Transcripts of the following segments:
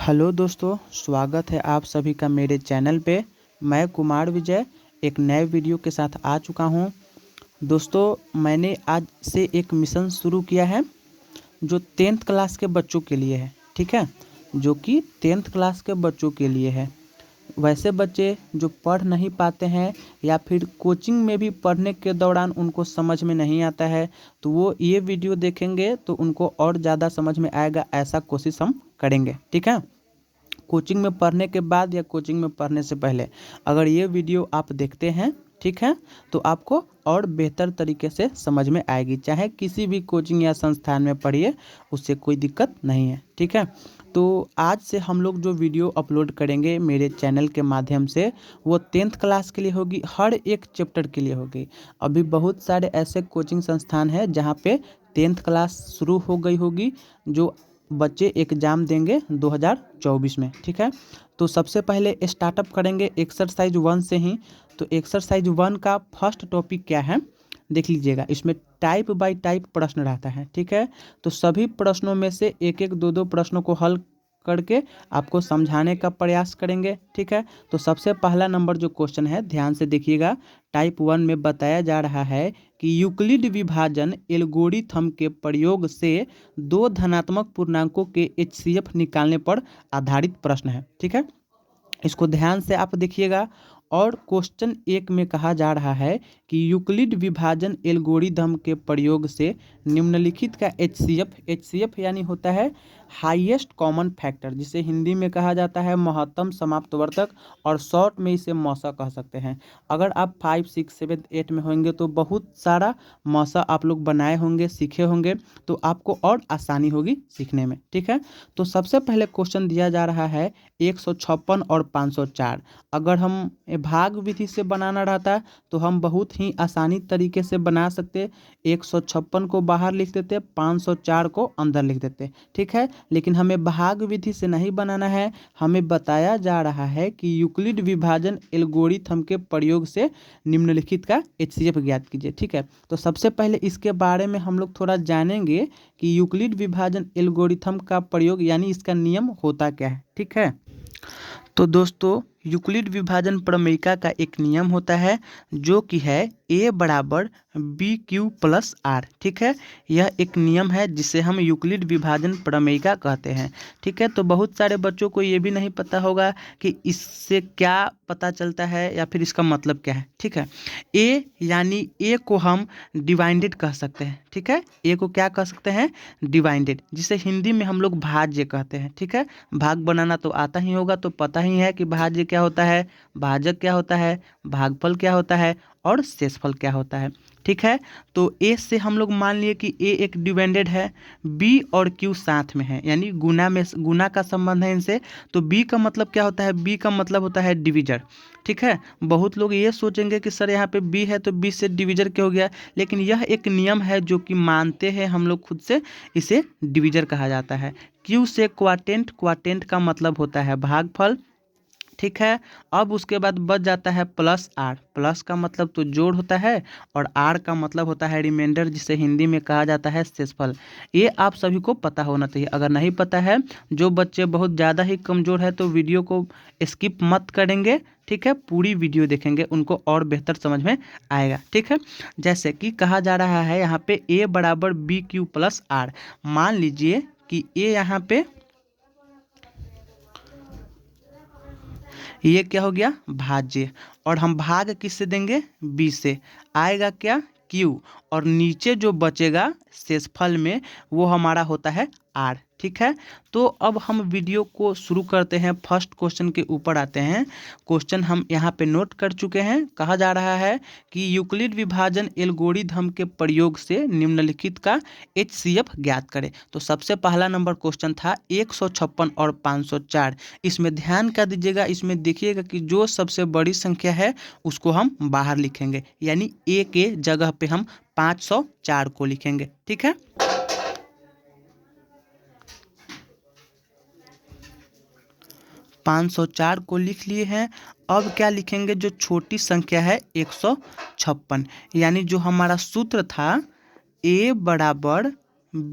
Hello दोस्तों, स्वागत है आप सभी का मेरे चैनल पे। मैं कुमार विजय एक नए वीडियो के साथ आ चुका हूं। दोस्तों, मैंने आज से एक मिशन शुरू किया है जो 10th क्लास के बच्चों के लिए है। ठीक है, जो कि 10th क्लास के बच्चों के लिए है। वैसे बच्चे जो पढ़ नहीं पाते हैं या फिर कोचिंग में भी पढ़ने के दौरान उनको समझ में नहीं आता है, तो वो ये वीडियो देखेंगे तो उनको और ज़्यादा समझ में आएगा, ऐसा कोशिश हम करेंगे। ठीक है, कोचिंग में पढ़ने के बाद या कोचिंग में पढ़ने से पहले अगर ये वीडियो आप देखते हैं, ठीक है, तो आपको और बेहतर तरीके से समझ में आएगी। चाहे किसी भी कोचिंग या संस्थान में पढ़िए, उससे कोई दिक्कत नहीं है। ठीक है, तो आज से हम लोग जो वीडियो अपलोड करेंगे मेरे चैनल के माध्यम से, वो 10th क्लास के लिए होगी, हर एक चैप्टर के लिए होगी। अभी बहुत सारे ऐसे कोचिंग संस्थान हैं जहाँ पे 10th क्लास शुरू हो गई होगी, जो बच्चे एग्ज़ाम देंगे 2024 में। ठीक है, तो सबसे पहले स्टार्टअप करेंगे एक्सरसाइज 1 से ही। तो एक्सरसाइज 1 का फर्स्ट टॉपिक क्या है देख लीजिएगा। इसमें टाइप बाय टाइप प्रश्न रहता है। ठीक है, तो सभी प्रश्नों में से एक एक दो दो प्रश्नों को हल करके आपको समझाने का प्रयास करेंगे। ठीक है, तो सबसे पहला नंबर जो क्वेश्चन है, ध्यान से देखिएगा। टाइप 1 में बताया जा रहा है कि यूक्लिड विभाजन एल्गोरिथम के प्रयोग से दो धनात्मक पूर्णांकों के HCF निकालने पर आधारित प्रश्न है। ठीक है, इसको ध्यान से आप देखिएगा। और क्वेश्चन 1 में कहा जा रहा है कि यूक्लिड विभाजन एल्गोरिथम के प्रयोग से निम्नलिखित का HCF यानी होता है हाईएस्ट कॉमन फैक्टर, जिसे हिंदी में कहा जाता है महत्तम समाप्तवर्तक, और शॉर्ट में इसे मौसा कह सकते हैं। अगर आप 5, 6, 7, 8 में होंगे तो बहुत सारा मौसा आप लोग बनाए होंगे, सीखे होंगे, तो आपको और आसानी होगी सीखने में। ठीक है, तो सबसे पहले क्वेश्चन दिया जा रहा है 156 और 504। अगर हम भाग विधि से बनाना रहता तो हम बहुत ही आसानी तरीके से बना सकते। 156 को बाहर लिख देते, 504 को अंदर लिख देते। ठीक है, लेकिन हमें भाग विधि से नहीं बनाना है। हमें बताया जा रहा है कि यूक्लिड विभाजन एल्गोरिथम के प्रयोग से निम्नलिखित का HCF ज्ञात कीजिए। ठीक है, तो सबसे पहले इसके बारे में हम लोग थोड़ा जानेंगे कि यूक्लिड विभाजन एल्गोरिथम का प्रयोग यानी इसका नियम होता क्या है। ठीक है, तो दोस्तों, यूक्लिड विभाजन प्रमेयिका का एक नियम होता है जो कि है A बराबर BQ प्लस R। ठीक है, यह एक नियम है जिसे हम यूक्लिड विभाजन प्रमेयिका कहते हैं। ठीक है, तो बहुत सारे बच्चों को ये भी नहीं पता होगा कि इससे क्या पता चलता है या फिर इसका मतलब क्या है। ठीक है, A यानी A को हम डिवाइडेड कह सकते हैं। ठीक है, A को क्या कह सकते हैं, डिवाइडेड, जिसे हिंदी में हम लोग भाज्य कहते हैं। ठीक है, भाग बनाना तो आता ही होगा, तो पता ही है कि भाज्य क्या होता है, भाजक क्या होता है, भागफल क्या होता है और शेषफल क्या होता है। ठीक है, तो ए से हम लोग मान लिए कि ए एक डिवाइडेड है, बी और क्यू साथ में है, यानी गुना का संबंध है इनसे। तो बी का मतलब क्या होता है, बी का मतलब होता है डिविजर। ठीक है, बहुत लोग ये सोचेंगे कि सर यहाँ पे बी है तो बी से डिविजर क्या हो गया, लेकिन यह एक नियम है जो कि मानते हैं हम लोग खुद से, इसे डिविजर कहा जाता है। क्यू से क्वाटेंट, क्वाटेंट का मतलब होता है भागफल। ठीक है, अब उसके बाद बच जाता है प्लस आर। प्लस का मतलब तो जोड़ होता है और आर का मतलब होता है रिमाइंडर, जिसे हिंदी में कहा जाता है शेषफल। ये आप सभी को पता होना चाहिए। अगर नहीं पता है, जो बच्चे बहुत ज़्यादा ही कमज़ोर है तो वीडियो को स्किप मत करेंगे। ठीक है, पूरी वीडियो देखेंगे, उनको और बेहतर समझ में आएगा। ठीक है, जैसे कि कहा जा रहा है यहाँ पे A बराबर BQ प्लस आर। मान लीजिए कि A यहाँ पे ये क्या हो गया, भाज्य, और हम भाग किससे देंगे, बी से, आएगा क्या, क्यू, और नीचे जो बचेगा शेषफल में वो हमारा होता है आर। ठीक है, तो अब हम वीडियो को शुरू करते हैं, फर्स्ट क्वेश्चन के ऊपर आते हैं। क्वेश्चन हम यहाँ पे नोट कर चुके हैं। कहा जा रहा है कि यूक्लिड विभाजन एल्गोरिथम के प्रयोग से निम्नलिखित का HCF ज्ञात करें। तो सबसे पहला नंबर क्वेश्चन था 156 और 504। इसमें ध्यान क्या दीजिएगा, इसमें देखिएगा कि जो सबसे बड़ी संख्या है उसको हम बाहर लिखेंगे, यानी A के जगह पे हम 504 को लिखेंगे। ठीक है, 504 को लिख लिए हैं। अब क्या लिखेंगे, जो छोटी संख्या है 156, यानी जो हमारा सूत्र था A बराबर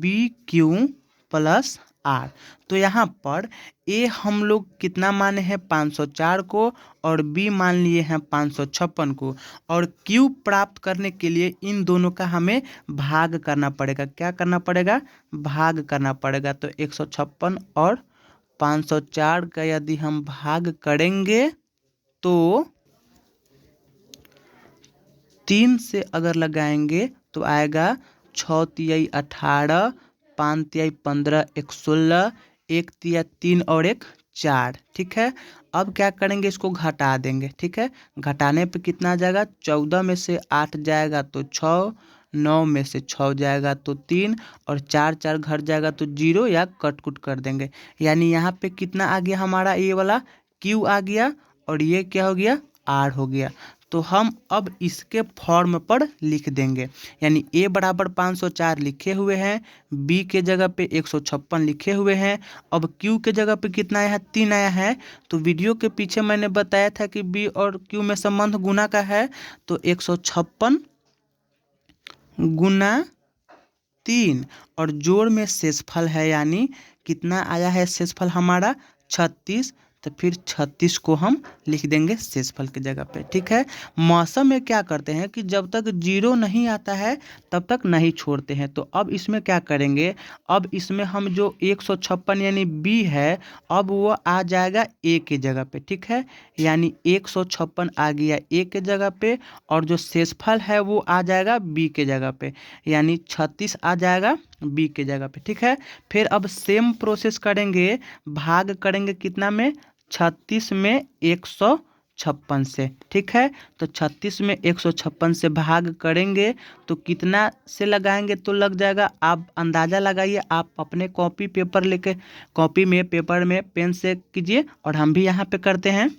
BQ प्लस आर। तो यहाँ पर ए हम लोग कितना माने हैं 504 को और बी मान लिए हैं 556 को, और क्यू प्राप्त करने के लिए इन दोनों का हमें भाग करना पड़ेगा। क्या करना पड़ेगा? भाग करना पड़ेगा। तो 156 और 504 का यदि हम भाग करेंगे तो 3 से अगर लगाएंगे तो आएगा 6 तियाई 18, 5 तियाई 15, 1 16, 1 तिया 3 और 1 4। ठीक है, अब क्या करेंगे? इसको घटा देंगे। ठीक है, घटाने पे कितना आ जाएगा? 14 में से 8 जाएगा तो 6, 9 में से 6 जाएगा तो 3, और 4 4 घट जाएगा तो 0 या कट कुट कर देंगे। यानी यहाँ पे कितना आ गया हमारा? ये वाला क्यू आ गया और ये क्या हो गया? आर हो गया। तो हम अब इसके फॉर्म पर लिख देंगे। यानी ए बराबर 504 लिखे हुए हैं, बी के जगह पे 156 लिखे हुए हैं। अब क्यू के जगह पे कितना आया है? 3 आया है। तो वीडियो के पीछे मैंने बताया था कि बी और क्यू में संबंध गुना का है। तो 156 गुना 3 और जोड़ में शेषफल है, यानी कितना आया है शेषफल हमारा? 36। तो फिर 36 को हम लिख देंगे शेषफल की जगह पे। ठीक है, मौसम में क्या करते हैं कि जब तक 0 नहीं आता है तब तक नहीं छोड़ते हैं। तो अब इसमें क्या करेंगे? अब इसमें हम जो 156 यानी बी है, अब वो आ जाएगा ए के जगह पे। ठीक है, यानी 156 आ गया ए के जगह पे, और जो शेषफल है वो आ जाएगा बी के जगह पे, यानी 36 आ जाएगा बी के जगह पे। ठीक है, फिर अब सेम प्रोसेस करेंगे, भाग करेंगे कितना में? 36 में 156 से। ठीक है, तो 36 में 156 से भाग करेंगे तो कितना से लगाएंगे? तो लग जाएगा, आप अंदाज़ा लगाइए। आप अपने कॉपी पेपर लेके, कॉपी में पेपर में पेन से कीजिए, और हम भी यहाँ पे करते हैं।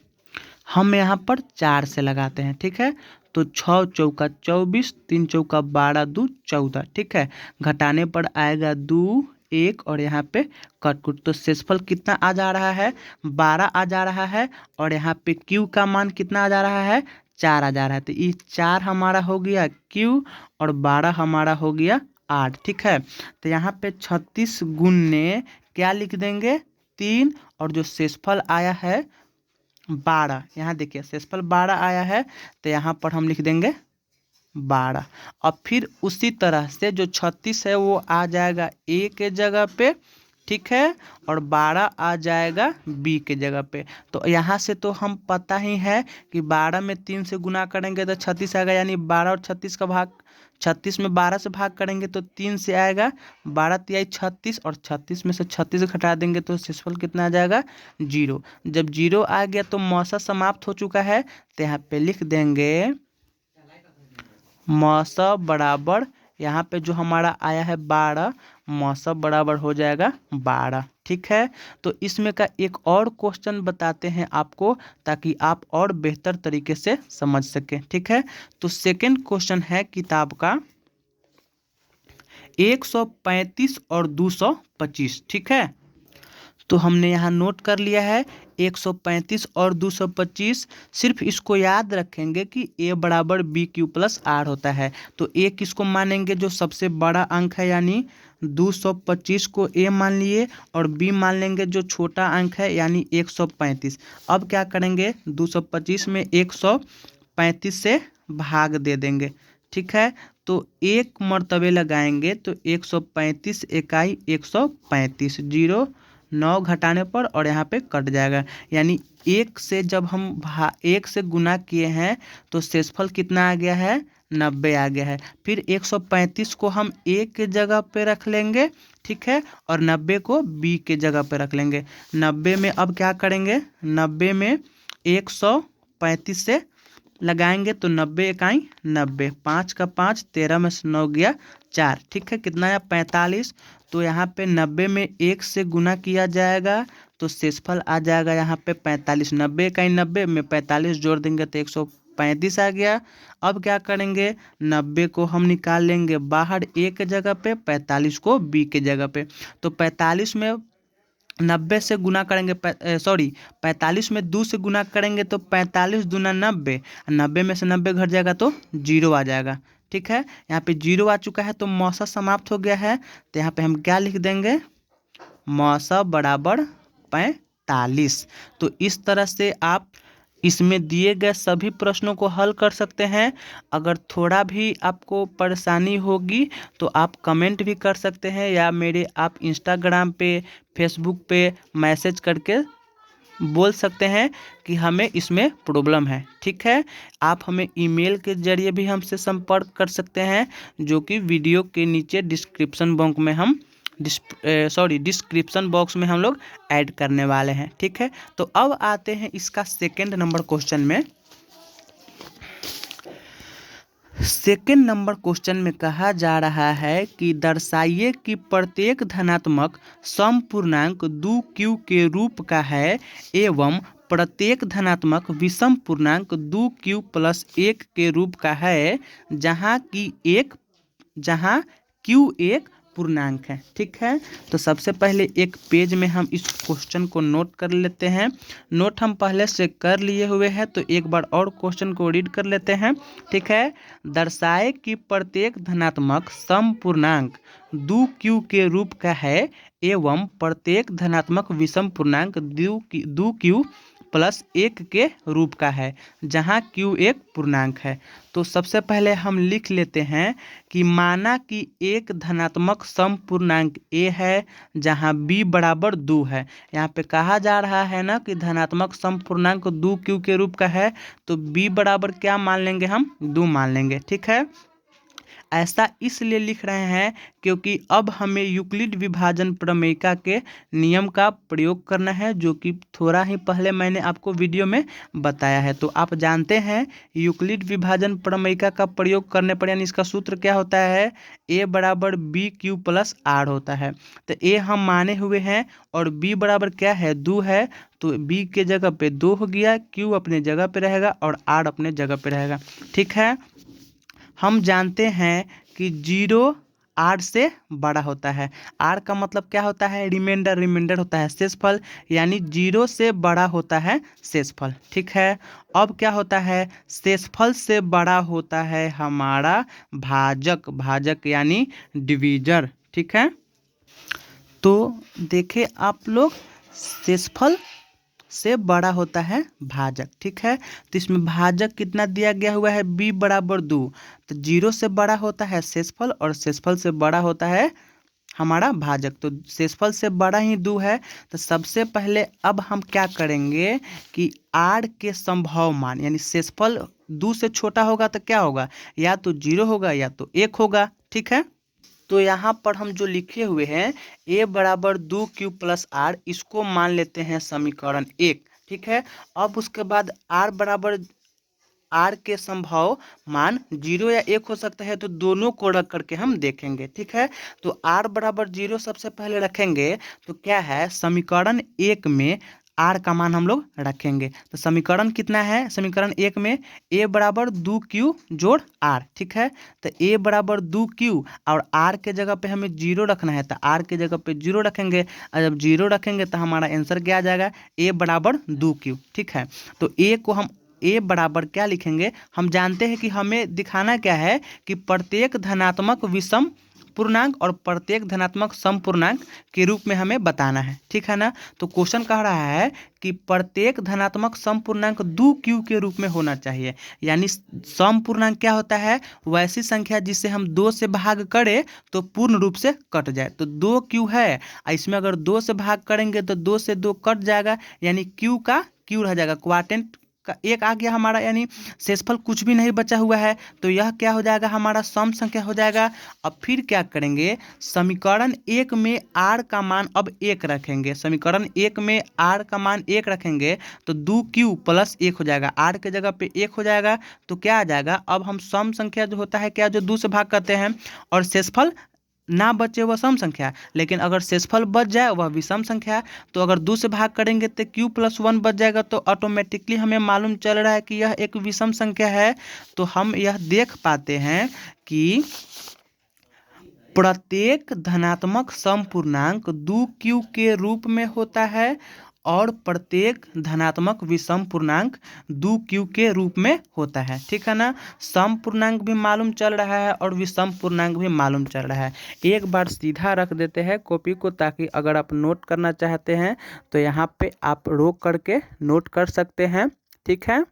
हम यहाँ पर 4 से लगाते हैं। ठीक है, तो 6 चौका 24, 3 चौका 12, 2 14। ठीक है, घटाने पर आएगा 2 1 और यहाँ पे कट कुट। तो शेषफल कितना आ जा रहा है? 12 आ जा रहा है, और यहाँ पे क्यू का मान कितना आ जा रहा है? 4 आ जा रहा है। तो ये 4 हमारा हो गया क्यू और 12 हमारा हो गया 8। ठीक है, तो यहाँ पे 36 गुने क्या लिख देंगे? 3, और जो शेषफल आया है 12, यहाँ देखिए शेषफल 12 आया है, तो यहाँ पर हम लिख देंगे 12। अब फिर उसी तरह से जो 36 है वो आ जाएगा ए के जगह पे। ठीक है, और 12 आ जाएगा बी के जगह पे। तो यहाँ से तो हम पता ही है कि 12 में 3 से गुना करेंगे तो 36 आएगा, यानी 12 और 36 का भाग, 36 में 12 से भाग करेंगे तो 3 से आएगा। 12 तिहाई 36, और 36 में से 36 घटा देंगे तो शेषफल कितना आ जाएगा? 0। जब 0 आ गया तो मौसा समाप्त हो चुका है। तो यहाँ पे लिख देंगे मौसा बराबर, यहाँ पे जो हमारा आया है 12, मौसा बराबर हो जाएगा 12। ठीक है, तो इसमें का एक और क्वेश्चन बताते हैं आपको, ताकि आप और बेहतर तरीके से समझ सकें। ठीक है, तो सेकंड क्वेश्चन है किताब का 135 और 225। ठीक है, तो हमने यहाँ नोट कर लिया है 135 और 225। सिर्फ इसको याद रखेंगे कि ए बराबर बी क्यू प्लस आर होता है। तो ए किसको मानेंगे? जो सबसे बड़ा अंक है, यानी 225 को ए मान लिए, और बी मान लेंगे जो छोटा अंक है, यानी 135। अब क्या करेंगे? 225 में 135 से भाग दे देंगे। ठीक है, तो एक मर्तबे लगाएंगे तो 135 इकाई 135, 0 9 घटाने पर और यहाँ पे कट जाएगा। यानी 1 से जब हम 1 से गुना किए हैं तो शेषफल कितना आ गया है? 90 आ गया है। फिर 135 को हम ए के जगह पे रख लेंगे। ठीक है, और 90 को बी के जगह पे रख लेंगे। 90 में अब क्या करेंगे? 90 में 135 से लगाएंगे तो 90 इकाई 90, 5 का 5, 13 में से 9 गया 4। ठीक है, कितना आया? 45। तो यहाँ पे 90 में 1 से गुना किया जाएगा तो शेषफल आ जाएगा यहाँ पे 45। 90 इकाई 90 में 45 जोड़ देंगे तो 135 आ गया। अब क्या करेंगे? 90 को हम निकाल लेंगे बाहर ए के जगह पे, 45 को बी के जगह पे। तो 45 में 90 से गुना करेंगे, 45 में 2 से गुना करेंगे तो 45 दूना 90, 90 में से 90 घट जाएगा तो 0 आ जाएगा। ठीक है, यहाँ पे 0 आ चुका है तो मौसा समाप्त हो गया है। तो यहाँ पे हम क्या लिख देंगे? मौसा बराबर 45। तो इस तरह से आप इसमें दिए गए सभी प्रश्नों को हल कर सकते हैं। अगर थोड़ा भी आपको परेशानी होगी तो आप कमेंट भी कर सकते हैं, या मेरे आप इंस्टाग्राम पे, फेसबुक पे मैसेज करके बोल सकते हैं कि हमें इसमें प्रॉब्लम है। ठीक है, आप हमें ईमेल के जरिए भी हमसे संपर्क कर सकते हैं, जो कि वीडियो के नीचे डिस्क्रिप्शन बॉक्स में हम लोग ऐड करने वाले हैं। ठीक है, तो अब आते हैं इसका सेकंड नंबर क्वेश्चन में। सेकंड नंबर क्वेश्चन में कहा जा रहा है कि दर्शाइए कि प्रत्येक धनात्मक समपूर्णांक 2q के रूप का है एवं प्रत्येक धनात्मक विषम पूर्णांक 2q + 1 के रूप का है, जहाँ q एक पूर्णांक है। ठीक है, तो सबसे पहले एक पेज में हम इस क्वेश्चन को नोट कर लेते हैं। नोट हम पहले से कर लिए हुए हैं, तो एक बार और क्वेश्चन को रीड कर लेते हैं। ठीक है, दर्शाए कि प्रत्येक धनात्मक समपूर्णांक 2q के रूप का है एवं प्रत्येक धनात्मक विषम पूर्णांक 2q + 1 के रूप का है, जहाँ q एक पूर्णांक है। तो सबसे पहले हम लिख लेते हैं कि माना कि एक धनात्मक समपूर्णांक a है, जहाँ b बराबर 2 है। यहाँ पे कहा जा रहा है ना कि धनात्मक समपूर्णांक 2q के रूप का है, तो b बराबर क्या मान लेंगे, हम 2 मान लेंगे। ठीक है, ऐसा इसलिए लिख रहे हैं क्योंकि अब हमें यूक्लिड विभाजन प्रमेयिका के नियम का प्रयोग करना है, जो कि थोड़ा ही पहले मैंने आपको वीडियो में बताया है। तो आप जानते हैं यूक्लिड विभाजन प्रमेयिका का प्रयोग करने पर, यानी इसका सूत्र क्या होता है, a बराबर bq + r होता है। तो a हम माने हुए हैं और b बराबर क्या है, 2 है, तो b के जगह पे 2 हो गया, q अपने जगह पे रहेगा और r अपने जगह पे रहेगा। ठीक है, हम जानते हैं कि 0 r से बड़ा होता है। r का मतलब क्या होता है, रिमाइंडर होता है, शेषफल, यानी 0 से बड़ा होता है शेषफल। ठीक है, अब क्या होता है, शेषफल से बड़ा होता है हमारा भाजक यानी डिवीजर। ठीक है, तो देखें आप लोग, शेषफल से बड़ा होता है भाजक। ठीक है, तो इसमें भाजक कितना दिया गया हुआ है, b बराबर 2। तो 0 से बड़ा होता है शेषफल और शेषफल से बड़ा होता है हमारा भाजक, तो शेषफल से बड़ा ही 2 है। तो सबसे पहले अब हम क्या करेंगे कि r के संभव मान, यानी शेषफल 2 से छोटा होगा तो क्या होगा, या तो 0 होगा या तो 1 होगा। ठीक है, तो यहाँ पर हम जो लिखे हुए हैं a बराबर 2q + r, इसको मान लेते हैं समीकरण 1। ठीक है, अब उसके बाद r के संभव मान 0 या 1 हो सकता है, तो दोनों को रख करके हम देखेंगे। ठीक है, तो r बराबर 0 सबसे पहले रखेंगे, तो क्या है, समीकरण 1 में r का मान हम लोग रखेंगे। तो समीकरण कितना है, समीकरण 1 में a बराबर 2q + r। ठीक है, तो a बराबर 2q और r के जगह पे हमें 0 रखना है, तो r के जगह पे 0 रखेंगे, और जब 0 रखेंगे तो हमारा आंसर क्या आ जाएगा, a बराबर 2q। ठीक है, तो a को हम a बराबर क्या लिखेंगे, हम जानते हैं कि हमें दिखाना क्या है कि प्रत्येक धनात्मक विषम पूर्णांक और प्रत्येक धनात्मक समपूर्णांक के रूप में हमें बताना है। ठीक है ना, तो क्वेश्चन कह रहा है कि प्रत्येक धनात्मक समपूर्णांक 2q के रूप में होना चाहिए, यानी समपूर्णांक क्या होता है, वैसी संख्या जिसे हम 2 से भाग करें तो पूर्ण रूप से कट जाए। तो 2q है, इसमें अगर 2 से भाग करेंगे तो 2 से 2 कट जाएगा, यानी q का q रह जाएगा, क्वाड्रेंट का 1 आ गया हमारा, यानी शेषफल कुछ भी नहीं बचा हुआ है, तो यह क्या हो जाएगा, हमारा सम संख्या हो जाएगा। अब फिर क्या करेंगे, समीकरण 1 में r का मान अब 1 रखेंगे, समीकरण 1 में r का मान 1 रखेंगे, तो 2q + 1 हो जाएगा, r के जगह पे 1 हो जाएगा, तो क्या आ जाएगा, अब हम सम संख्या जो होता है क्या, जो 2 से भाग करते हैं, और शेषफल ना बचे वह सम संख्या, लेकिन अगर शेषफल बच जाए वह विषम संख्या। तो अगर 2 से भाग करेंगे तो q + 1 बच जाएगा, तो ऑटोमेटिकली हमें मालूम चल रहा है कि यह एक विषम संख्या है। तो हम यह देख पाते हैं कि प्रत्येक धनात्मक समपूर्णांक 2q के रूप में होता है और प्रत्येक धनात्मक विषम पूर्णांक 2q के रूप में होता है। ठीक है ना, सम पूर्णांक भी मालूम चल रहा है और विषम पूर्णांक भी मालूम चल रहा है। एक बार सीधा रख देते हैं कॉपी को, ताकि अगर आप नोट करना चाहते हैं तो यहाँ पे आप रोक करके नोट कर सकते हैं। ठीक है,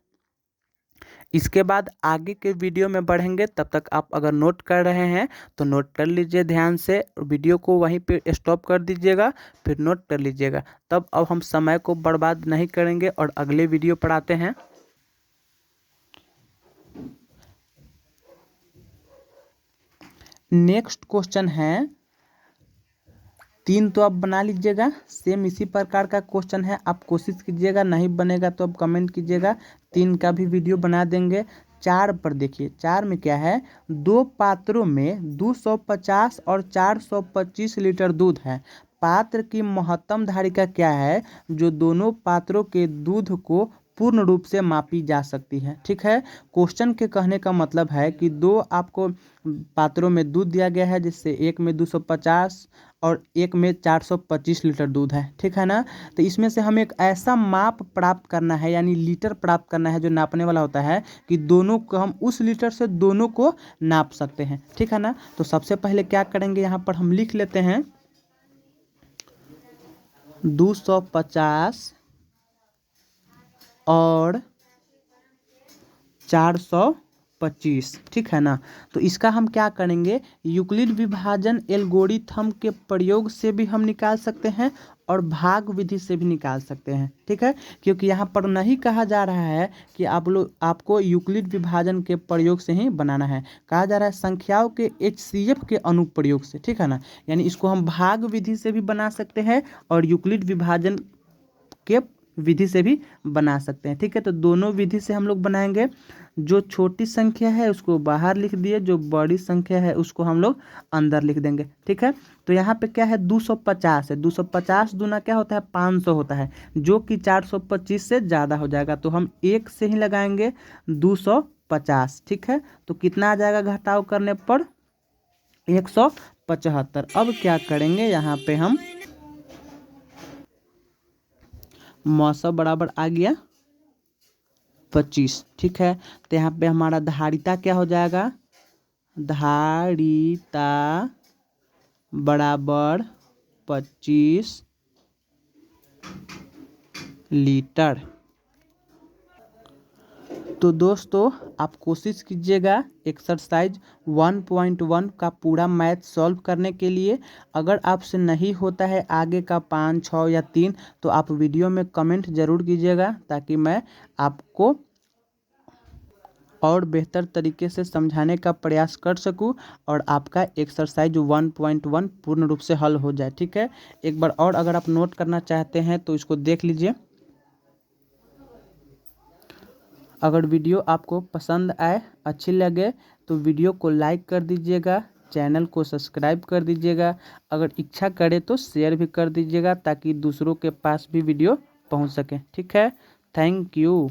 इसके बाद आगे के वीडियो में बढ़ेंगे, तब तक आप अगर नोट कर रहे हैं तो नोट कर लीजिए ध्यान से, वीडियो को वहीं पे स्टॉप कर दीजिएगा, फिर नोट कर लीजिएगा। तब अब हम समय को बर्बाद नहीं करेंगे और अगले वीडियो पर आते हैं। नेक्स्ट क्वेश्चन है 3, तो आप बना लीजिएगा। सेम इसी प्रकार का क्वेश्चन है, आप कोशिश कीजिएगा, नहीं बनेगा तो आप कमेंट कीजिएगा। 3 का भी वीडियो बना देंगे। 4 पर देखिए, 4 में क्या है, 2 पात्रों में 250 और 425 लीटर दूध है। पात्र की महत्तम धारिका क्या है जो दोनों पात्रों के दूध को पूर्ण रूप से मापी जा सकती है। ठीक है, क्वेश्चन के कहने का मतलब है कि 2 आपको पात्रों में दूध दिया गया है, जिससे एक में 250 और एक में 425 लीटर दूध है। ठीक है ना, तो इसमें से हमें एक ऐसा माप प्राप्त करना है, यानी लीटर प्राप्त करना है जो नापने वाला होता है, कि दोनों को हम उस लीटर से दोनों को नाप सकते हैं। ठीक है ना, तो सबसे पहले क्या करेंगे, यहाँ पर हम लिख लेते हैं 250 और 425। ठीक है ना, तो इसका हम क्या करेंगे, यूक्लिड विभाजन एल्गोरिथम के प्रयोग से भी हम निकाल सकते हैं और भाग विधि से भी निकाल सकते हैं। ठीक है, क्योंकि यहाँ पर नहीं कहा जा रहा है कि आपको यूक्लिड विभाजन के प्रयोग से ही बनाना है, कहा जा रहा है संख्याओं के HCF के अनुप्रयोग से। ठीक है ना, यानी इसको हम भाग विधि से भी बना सकते हैं और यूक्लिड विभाजन के विधि से भी बना सकते हैं। ठीक है, तो दोनों विधि से हम लोग बनाएंगे। जो छोटी संख्या है उसको बाहर लिख दिए, जो बड़ी संख्या है उसको हम लोग अंदर लिख देंगे। ठीक है, तो यहाँ पे क्या है, 250 है, 250 दूना क्या होता है, 500 होता है, जो कि 425 से ज़्यादा हो जाएगा, तो हम एक से ही लगाएंगे 250। ठीक है, तो कितना आ जाएगा घटाव करने पर, 175। अब क्या करेंगे, यहाँ पे हम मौसम बराबर आ गया 25। ठीक है, तो यहाँ पे हमारा धारिता क्या हो जाएगा, धारिता बराबर 25 लीटर। तो दोस्तों आप कोशिश कीजिएगा एक्सरसाइज 1.1 का पूरा मैथ सॉल्व करने के लिए। अगर आपसे नहीं होता है आगे का 5, 6 या 3, तो आप वीडियो में कमेंट ज़रूर कीजिएगा, ताकि मैं आपको और बेहतर तरीके से समझाने का प्रयास कर सकूं और आपका एक्सरसाइज 1.1 पूर्ण रूप से हल हो जाए। ठीक है, एक बार और अगर आप नोट करना चाहते हैं तो इसको देख लीजिए। अगर वीडियो आपको पसंद आए, अच्छी लगे, तो वीडियो को लाइक कर दीजिएगा, चैनल को सब्सक्राइब कर दीजिएगा, अगर इच्छा करे तो शेयर भी कर दीजिएगा, ताकि दूसरों के पास भी वीडियो पहुंच सके। ठीक है, थैंक यू।